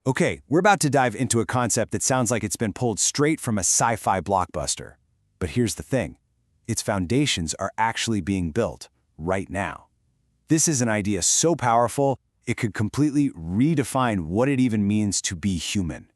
Okay, we're about to dive into a concept that sounds like it's been pulled straight from a sci-fi blockbuster. But here's the thing. Its foundations are actually being built right now. This is an idea so powerful, it could completely redefine what it even means to be human.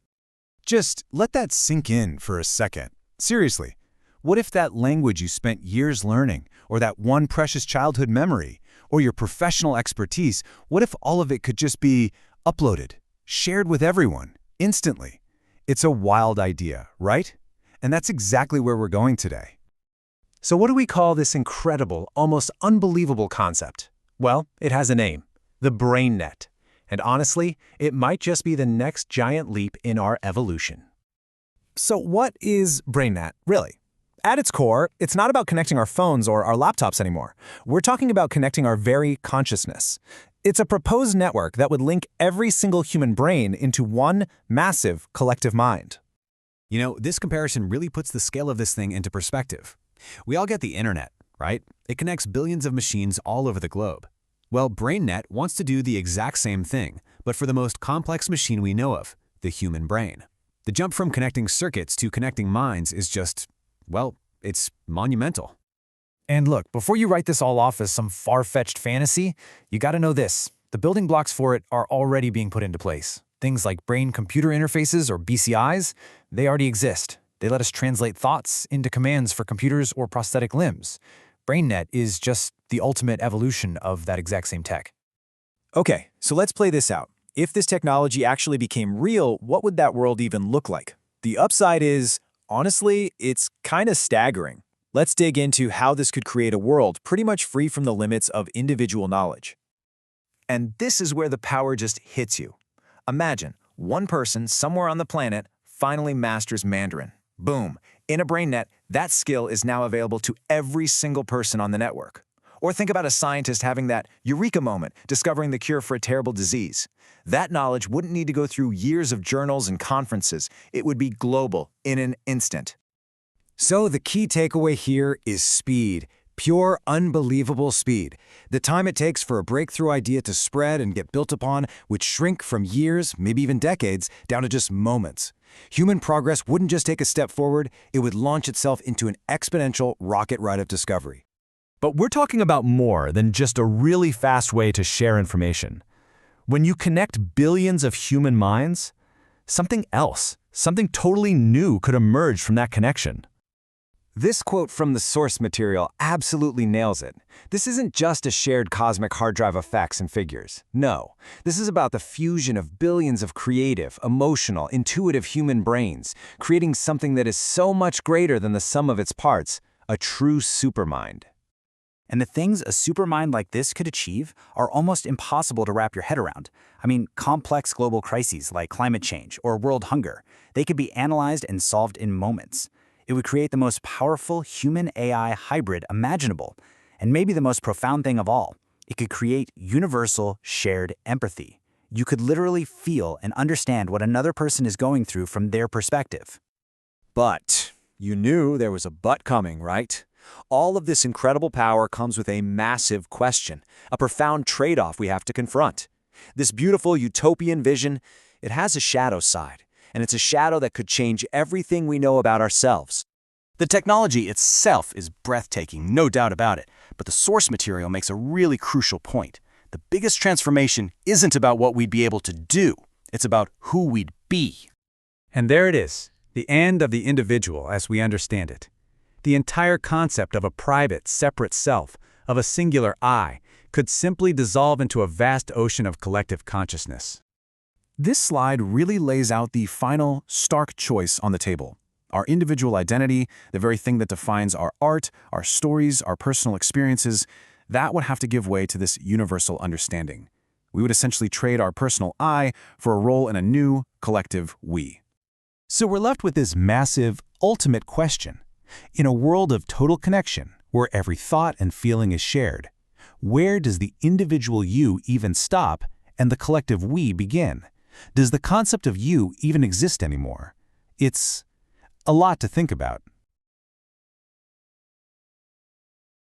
Just let that sink in for a second. Seriously, what if that language you spent years learning, or that one precious childhood memory, or your professional expertise, what if all of it could just be uploaded, shared with everyone, instantly? It's a wild idea, right? And that's exactly where we're going today. So what do we call this incredible, almost unbelievable concept? Well, it has a name, the Brainet. And honestly, it might just be the next giant leap in our evolution. So what is Brainet, really? At its core, it's not about connecting our phones or our laptops anymore. We're talking about connecting our very consciousness. It's a proposed network that would link every single human brain into one massive collective mind. You know, this comparison really puts the scale of this thing into perspective. We all get the internet, right? It connects billions of machines all over the globe. Well, Brainet wants to do the exact same thing, but for the most complex machine we know of, the human brain. The jump from connecting circuits to connecting minds is just, well, it's monumental. And look, before you write this all off as some far-fetched fantasy, you gotta know this. The building blocks for it are already being put into place. Things like brain-computer interfaces, or BCIs, they already exist. They let us translate thoughts into commands for computers or prosthetic limbs. Brainet is just the ultimate evolution of that exact same tech. Okay, so let's play this out. If this technology actually became real, what would that world even look like? The upside is, honestly, it's kind of staggering. Let's dig into how this could create a world pretty much free from the limits of individual knowledge. And this is where the power just hits you. Imagine one person somewhere on the planet finally masters Mandarin. Boom. In a Brainet, that skill is now available to every single person on the network. Or think about a scientist having that eureka moment, discovering the cure for a terrible disease. That knowledge wouldn't need to go through years of journals and conferences. It would be global in an instant. So the key takeaway here is speed. Pure, unbelievable speed. The time it takes for a breakthrough idea to spread and get built upon would shrink from years, maybe even decades, down to just moments. Human progress wouldn't just take a step forward, it would launch itself into an exponential rocket ride of discovery. But we're talking about more than just a really fast way to share information. When you connect billions of human minds, something else, something totally new could emerge from that connection. This quote from the source material absolutely nails it. This isn't just a shared cosmic hard drive of facts and figures. No, this is about the fusion of billions of creative, emotional, intuitive human brains, creating something that is so much greater than the sum of its parts, a true supermind. And the things a supermind like this could achieve are almost impossible to wrap your head around. I mean, complex global crises like climate change or world hunger, they could be analyzed and solved in moments. It would create the most powerful human-AI hybrid imaginable. And maybe the most profound thing of all, it could create universal shared empathy. You could literally feel and understand what another person is going through from their perspective. But you knew there was a but coming, right? All of this incredible power comes with a massive question, a profound trade-off we have to confront. This beautiful utopian vision, it has a shadow side. And it's a shadow that could change everything we know about ourselves. The technology itself is breathtaking, no doubt about it, but the source material makes a really crucial point. The biggest transformation isn't about what we'd be able to do, it's about who we'd be. And there it is, the end of the individual as we understand it. The entire concept of a private, separate self, of a singular I, could simply dissolve into a vast ocean of collective consciousness. This slide really lays out the final, stark choice on the table. Our individual identity, the very thing that defines our art, our stories, our personal experiences, that would have to give way to this universal understanding. We would essentially trade our personal I for a role in a new, collective we. So we're left with this massive, ultimate question. In a world of total connection, where every thought and feeling is shared, where does the individual you even stop and the collective we begin? Does the concept of you even exist anymore? It's a lot to think about.